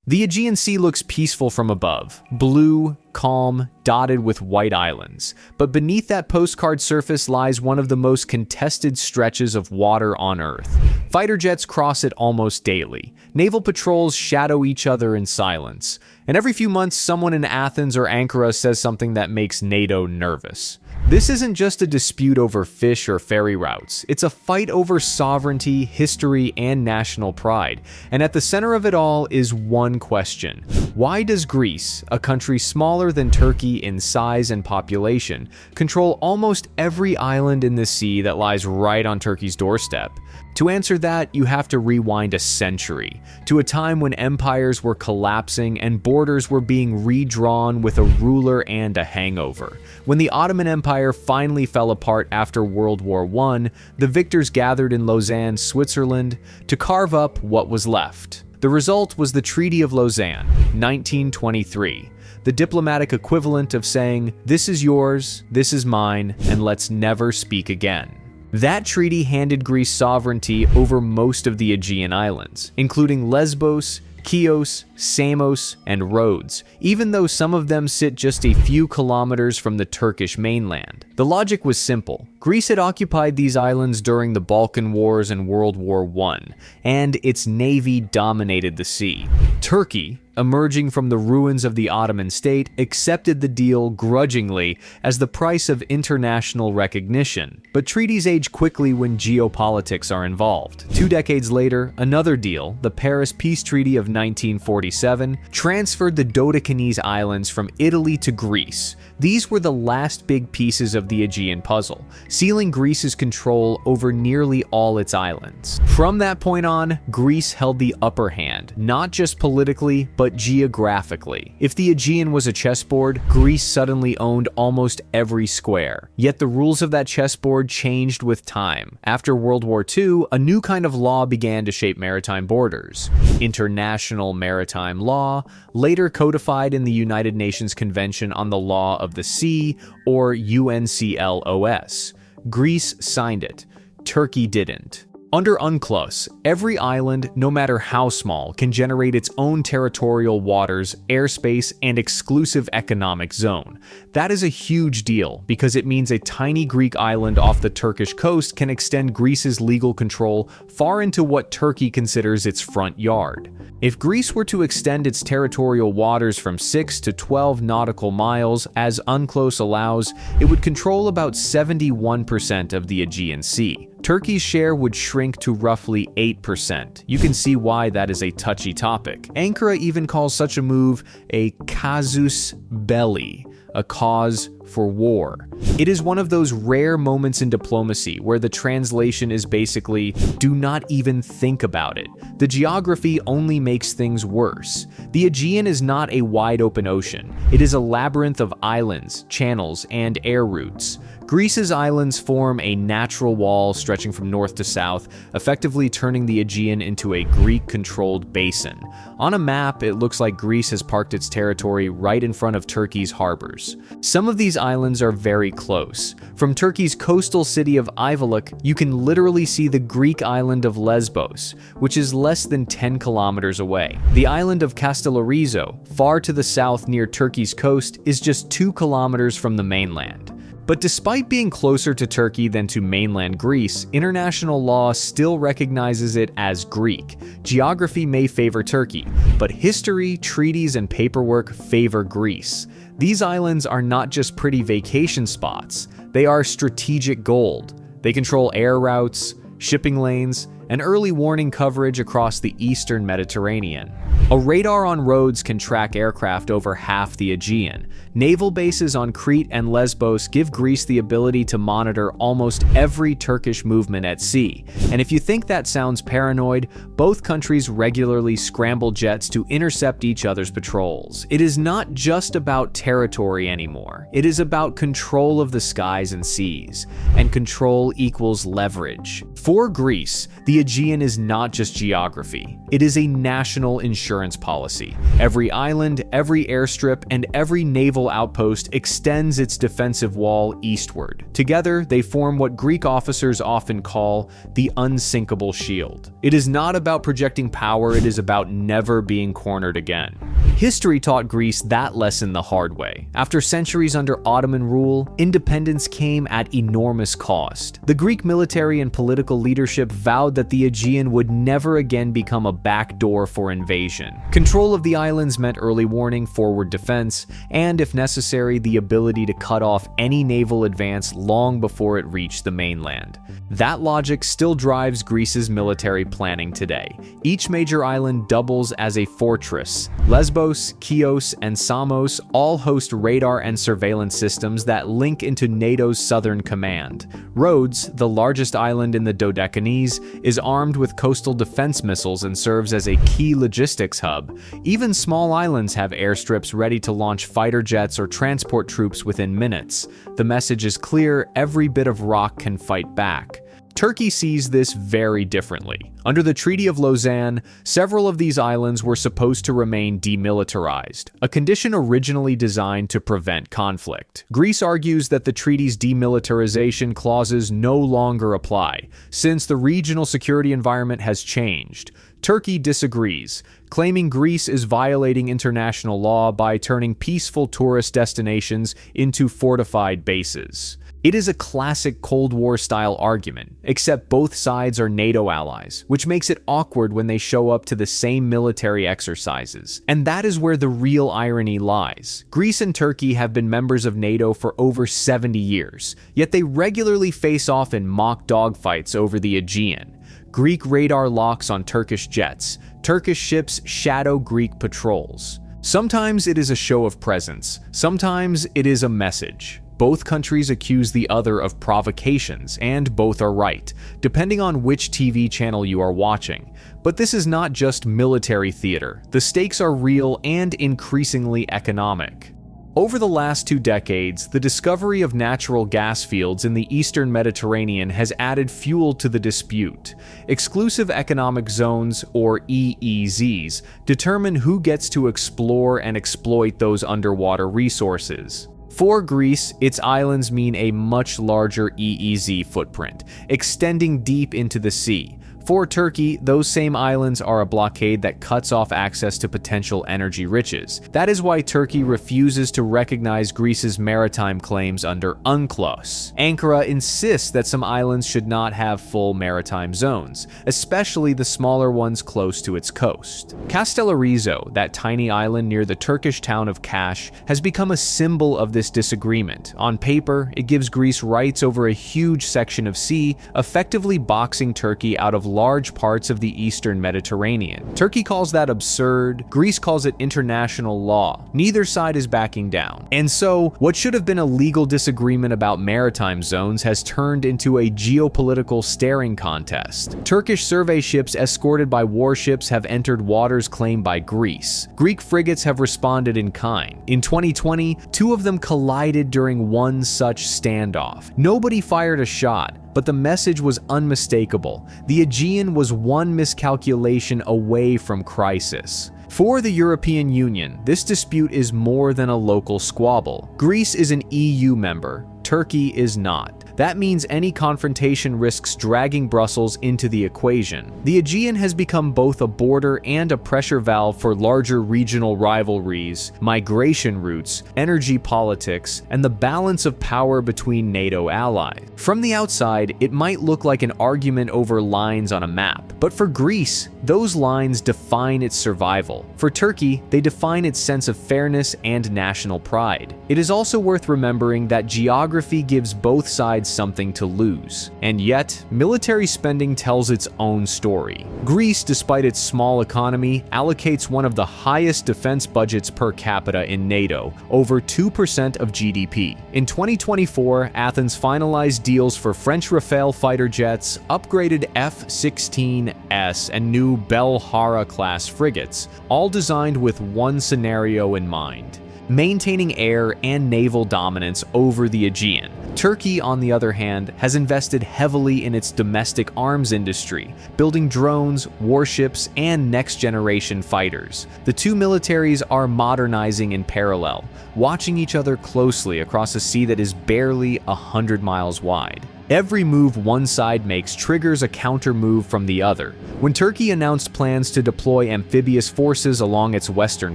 The Aegean Sea looks peaceful from above, blue, calm, dotted with white islands. But beneath that postcard surface lies one of the most contested stretches of water on Earth. Fighter jets cross it almost daily. Naval patrols shadow each other in silence. And every few months, someone in Athens or Ankara says something that makes NATO nervous. This isn't just a dispute over fish or ferry routes. It's a fight over sovereignty, history, and national pride. And at the center of it all is one question. Why does Greece, a country smaller than Turkey in size and population, control almost every island in the sea that lies right on Turkey's doorstep? To answer that, you have to rewind a century, to a time when empires were collapsing and borders were being redrawn with a ruler and a hangover. When the Ottoman Empire finally fell apart after World War I, the victors gathered in Lausanne, Switzerland, to carve up what was left. The result was the Treaty of Lausanne, 1923, the diplomatic equivalent of saying, "This is yours, this is mine, and let's never speak again." That treaty handed Greece sovereignty over most of the Aegean islands, including Lesbos, Chios, Samos, and Rhodes, even though some of them sit just a few kilometers from the Turkish mainland. The logic was simple. Greece had occupied these islands during the Balkan Wars and World War I, and its navy dominated the sea. Turkey, emerging from the ruins of the Ottoman state, accepted the deal grudgingly as the price of international recognition. But treaties age quickly when geopolitics are involved. 2 decades later, another deal, the Paris Peace Treaty of 1947, transferred the Dodecanese Islands from Italy to Greece. These were the last big pieces of the Aegean puzzle, sealing Greece's control over nearly all its islands. From that point on, Greece held the upper hand, not just politically, but geographically. If the Aegean was a chessboard, Greece suddenly owned almost every square. Yet the rules of that chessboard changed with time. After World War II, a new kind of law began to shape maritime borders. International maritime law, later codified in the United Nations Convention on the Law of the Sea, or UNCLOS. Greece signed it. Turkey didn't. Under UNCLOS, every island, no matter how small, can generate its own territorial waters, airspace, and exclusive economic zone. That is a huge deal because it means a tiny Greek island off the Turkish coast can extend Greece's legal control far into what Turkey considers its front yard. If Greece were to extend its territorial waters from 6 to 12 nautical miles, as UNCLOS allows, it would control about 71% of the Aegean Sea. Turkey's share would shrink to roughly 8%. You can see why that is a touchy topic. Ankara even calls such a move a casus belli, a cause for war. It is one of those rare moments in diplomacy where the translation is basically, do not even think about it. The geography only makes things worse. The Aegean is not a wide open ocean. It is a labyrinth of islands, channels, and air routes. Greece's islands form a natural wall stretching from north to south, effectively turning the Aegean into a Greek-controlled basin. On a map, it looks like Greece has parked its territory right in front of Turkey's harbors. Some of these islands are very close. From Turkey's coastal city of Ayvalık, you can literally see the Greek island of Lesbos, which is less than 10 kilometers away. The island of Kastellorizo, far to the south near Turkey's coast, is just 2 kilometers from the mainland. But despite being closer to Turkey than to mainland Greece, international law still recognizes it as Greek. Geography may favor Turkey, but history, treaties, and paperwork favor Greece. These islands are not just pretty vacation spots, they are strategic gold. They control air routes, shipping lanes, and early warning coverage across the eastern Mediterranean. A radar on Rhodes can track aircraft over half the Aegean. Naval bases on Crete and Lesbos give Greece the ability to monitor almost every Turkish movement at sea. And if you think that sounds paranoid, both countries regularly scramble jets to intercept each other's patrols. It is not just about territory anymore. It is about control of the skies and seas. And control equals leverage. For Greece, the the Aegean is not just geography. It is a national insurance policy. Every island, every airstrip, and every naval outpost extends its defensive wall eastward. Together, they form what Greek officers often call the unsinkable shield. It is not about projecting power, it is about never being cornered again. History taught Greece that lesson the hard way. After centuries under Ottoman rule, independence came at enormous cost. The Greek military and political leadership vowed that the Aegean would never again become a backdoor for invasion. Control of the islands meant early warning, forward defense, and, if necessary, the ability to cut off any naval advance long before it reached the mainland. That logic still drives Greece's military planning today. Each major island doubles as a fortress. Lesbos, Chios, and Samos all host radar and surveillance systems that link into NATO's southern command. Rhodes, the largest island in the Dodecanese, is armed with coastal defense missiles and serves as a key logistics hub. Even small islands have airstrips ready to launch fighter jets or transport troops within minutes. The message is clear: every bit of rock can fight back. Turkey sees this very differently. Under the Treaty of Lausanne, several of these islands were supposed to remain demilitarized, a condition originally designed to prevent conflict. Greece argues that the treaty's demilitarization clauses no longer apply, since the regional security environment has changed. Turkey disagrees, claiming Greece is violating international law by turning peaceful tourist destinations into fortified bases. It is a classic Cold War-style argument, except both sides are NATO allies, which makes it awkward when they show up to the same military exercises. And that is where the real irony lies. Greece and Turkey have been members of NATO for over 70 years, yet they regularly face off in mock dogfights over the Aegean. Greek radar locks on Turkish jets. Turkish ships shadow Greek patrols. Sometimes it is a show of presence. Sometimes it is a message. Both countries accuse the other of provocations, and both are right, depending on which TV channel you are watching. But this is not just military theater. The stakes are real and increasingly economic. Over the last 2 decades, the discovery of natural gas fields in the eastern Mediterranean has added fuel to the dispute. Exclusive economic zones, or EEZs, determine who gets to explore and exploit those underwater resources. For Greece, its islands mean a much larger EEZ footprint, extending deep into the sea. For Turkey, those same islands are a blockade that cuts off access to potential energy riches. That is why Turkey refuses to recognize Greece's maritime claims under UNCLOS. Ankara insists that some islands should not have full maritime zones, especially the smaller ones close to its coast. Kastellorizo, that tiny island near the Turkish town of Kaş, has become a symbol of this disagreement. On paper, it gives Greece rights over a huge section of sea, effectively boxing Turkey out of large parts of the eastern Mediterranean. Turkey calls that absurd. Greece calls it international law. Neither side is backing down. And so, what should have been a legal disagreement about maritime zones has turned into a geopolitical staring contest. Turkish survey ships escorted by warships have entered waters claimed by Greece. Greek frigates have responded in kind. In 2020, 2 of them collided during one such standoff. Nobody fired a shot, but the message was unmistakable. The Aegean was one miscalculation away from crisis. For the European Union, this dispute is more than a local squabble. Greece is an EU member. Turkey is not. That means any confrontation risks dragging Brussels into the equation. The Aegean has become both a border and a pressure valve for larger regional rivalries, migration routes, energy politics, and the balance of power between NATO allies. From the outside, it might look like an argument over lines on a map, but for Greece, those lines define its survival. For Turkey, they define its sense of fairness and national pride. It is also worth remembering that geography gives both sides something to lose. And yet, military spending tells its own story. Greece, despite its small economy, allocates one of the highest defense budgets per capita in NATO, over 2% of GDP. In 2024, Athens finalized deals for French Rafale fighter jets, upgraded F-16S, and new Belhara-class frigates, all designed with one scenario in mind: maintaining air and naval dominance over the Aegean. Turkey, on the other hand, has invested heavily in its domestic arms industry, building drones, warships, and next-generation fighters. The two militaries are modernizing in parallel, watching each other closely across a sea that is barely 100 miles wide. Every move one side makes triggers a counter move from the other. When Turkey announced plans to deploy amphibious forces along its western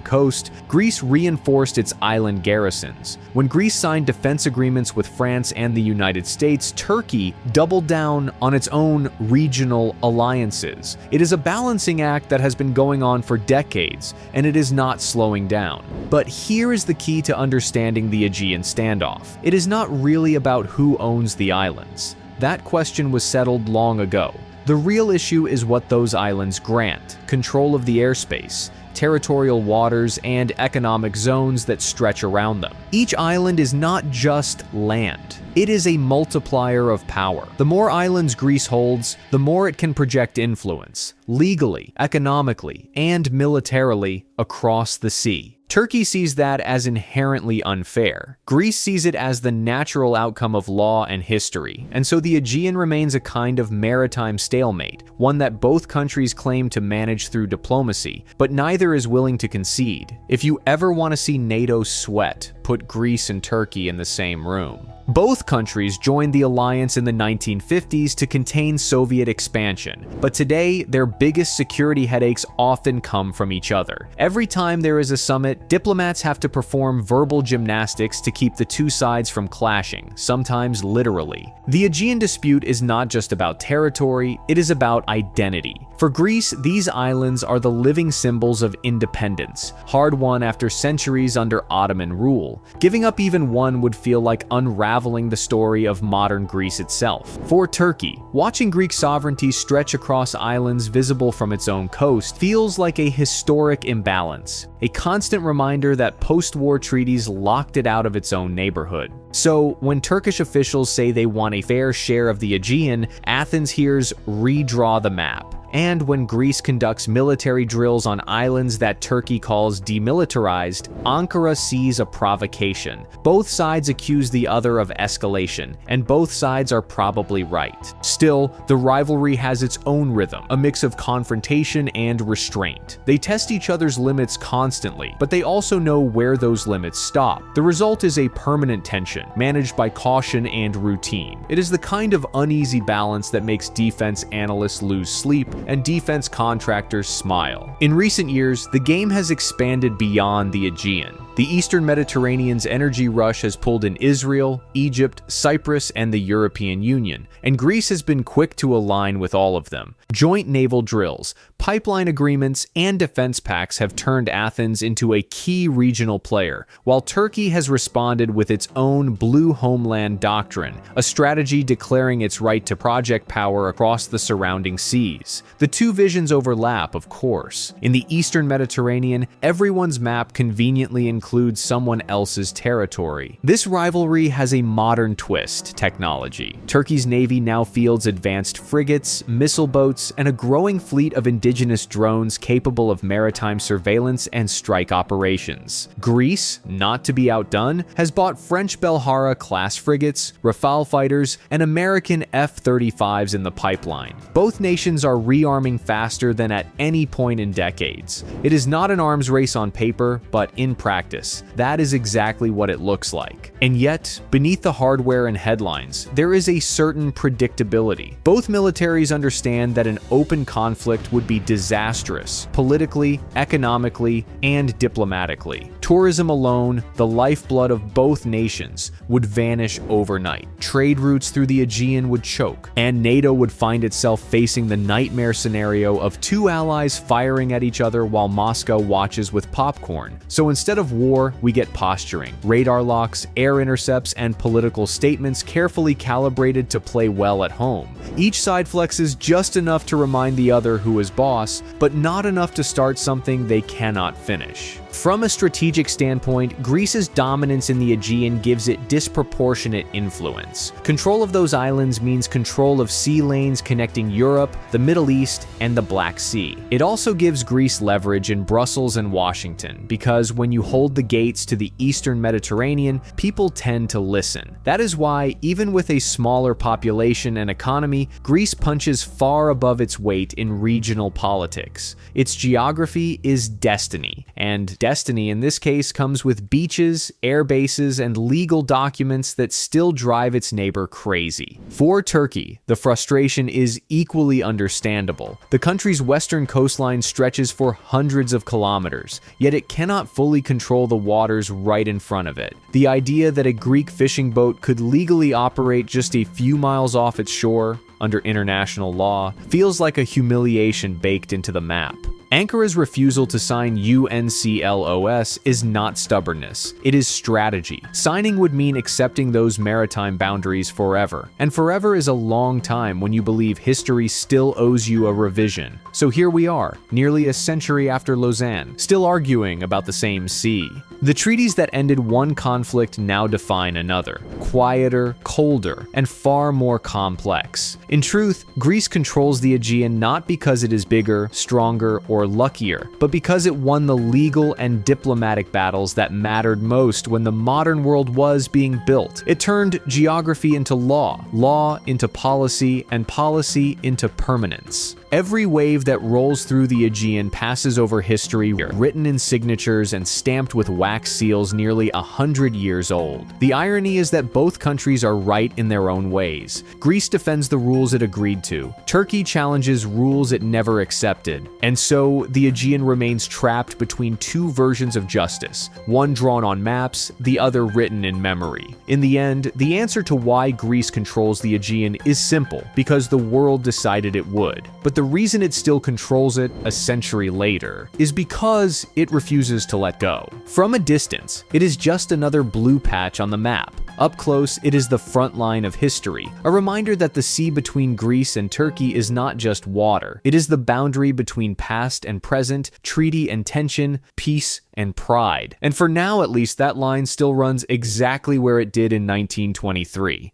coast, Greece reinforced its island garrisons. When Greece signed defense agreements with France and the United States, Turkey doubled down on its own regional alliances. It is a balancing act that has been going on for decades, and it is not slowing down. But here is the key to understanding the Aegean standoff. It is not really about who owns the islands. That question was settled long ago. The real issue is what those islands grant: control of the airspace, territorial waters, and economic zones that stretch around them. Each island is not just land. It is a multiplier of power. The more islands Greece holds, the more it can project influence, legally, economically, and militarily, across the sea. Turkey sees that as inherently unfair. Greece sees it as the natural outcome of law and history, and so the Aegean remains a kind of maritime stalemate, one that both countries claim to manage through diplomacy, but neither is willing to concede. If you ever want to see NATO sweat, put Greece and Turkey in the same room. Both countries joined the alliance in the 1950s to contain Soviet expansion, but today their biggest security headaches often come from each other. Every time there is a summit, diplomats have to perform verbal gymnastics to keep the two sides from clashing, sometimes literally. The Aegean dispute is not just about territory, it is about identity. For Greece, these islands are the living symbols of independence, hard-won after centuries under Ottoman rule. Giving up even one would feel like unraveling the story of modern Greece itself. For Turkey, watching Greek sovereignty stretch across islands visible from its own coast feels like a historic imbalance, a constant reminder that post-war treaties locked it out of its own neighborhood. So, when Turkish officials say they want a fair share of the Aegean, Athens hears "redraw the map." And when Greece conducts military drills on islands that Turkey calls demilitarized, Ankara sees a provocation. Both sides accuse the other of escalation, and both sides are probably right. Still, the rivalry has its own rhythm, a mix of confrontation and restraint. They test each other's limits constantly, but they also know where those limits stop. The result is a permanent tension, managed by caution and routine. It is the kind of uneasy balance that makes defense analysts lose sleep and defense contractors smile. In recent years, the game has expanded beyond the Aegean. The Eastern Mediterranean's energy rush has pulled in Israel, Egypt, Cyprus, and the European Union, and Greece has been quick to align with all of them. Joint naval drills, pipeline agreements, and defense pacts have turned Athens into a key regional player, while Turkey has responded with its own Blue Homeland Doctrine, a strategy declaring its right to project power across the surrounding seas. The two visions overlap, of course. In the Eastern Mediterranean, everyone's map conveniently includes someone else's territory. This rivalry has a modern twist: technology. Turkey's navy now fields advanced frigates, missile boats, and a growing fleet of indigenous drones capable of maritime surveillance and strike operations. Greece, not to be outdone, has bought French Belhara-class frigates, Rafale fighters, and American F-35s in the pipeline. Both nations are rearming faster than at any point in decades. It is not an arms race on paper, but in practice, that is exactly what it looks like. And yet, beneath the hardware and headlines, there is a certain predictability. Both militaries understand that an open conflict would be disastrous, politically, economically, and diplomatically. Tourism alone, the lifeblood of both nations, would vanish overnight. Trade routes through the Aegean would choke, and NATO would find itself facing the nightmare scenario of two allies firing at each other while Moscow watches with popcorn. So instead of war, we get posturing, radar locks, air intercepts, and political statements carefully calibrated to play well at home. Each side flexes just enough enough to remind the other who is boss, but not enough to start something they cannot finish. From a strategic standpoint, Greece's dominance in the Aegean gives it disproportionate influence. Control of those islands means control of sea lanes connecting Europe, the Middle East, and the Black Sea. It also gives Greece leverage in Brussels and Washington, because when you hold the gates to the Eastern Mediterranean, people tend to listen. That is why, even with a smaller population and economy, Greece punches far above its weight in regional politics. Its geography is destiny, and destiny in this case comes with beaches, air bases, and legal documents that still drive its neighbor crazy. For Turkey, the frustration is equally understandable. The country's western coastline stretches for hundreds of kilometers, yet it cannot fully control the waters right in front of it. The idea that a Greek fishing boat could legally operate just a few miles off its shore, under international law, feels like a humiliation baked into the map. Ankara's refusal to sign UNCLOS is not stubbornness, it is strategy. Signing would mean accepting those maritime boundaries forever, and forever is a long time when you believe history still owes you a revision. So here we are, nearly a century after Lausanne, still arguing about the same sea. The treaties that ended one conflict now define another, quieter, colder, and far more complex. In truth, Greece controls the Aegean not because it is bigger, stronger, or luckier, but because it won the legal and diplomatic battles that mattered most when the modern world was being built. It turned geography into law, law into policy, and policy into permanence. Every wave that rolls through the Aegean passes over history, written in signatures and stamped with wax seals nearly 100 years old. The irony is that both countries are right in their own ways. Greece defends the rules it agreed to. Turkey challenges rules it never accepted. And so, the Aegean remains trapped between two versions of justice, one drawn on maps, the other written in memory. In the end, the answer to why Greece controls the Aegean is simple, because the world decided it would. But the reason it still controls it a century later is because it refuses to let go. From a distance, it is just another blue patch on the map. Up close, it is the front line of history, a reminder that the sea between Greece and Turkey is not just water. It is the boundary between past and present, treaty and tension, peace and pride. And for now, at least, that line still runs exactly where it did in 1923.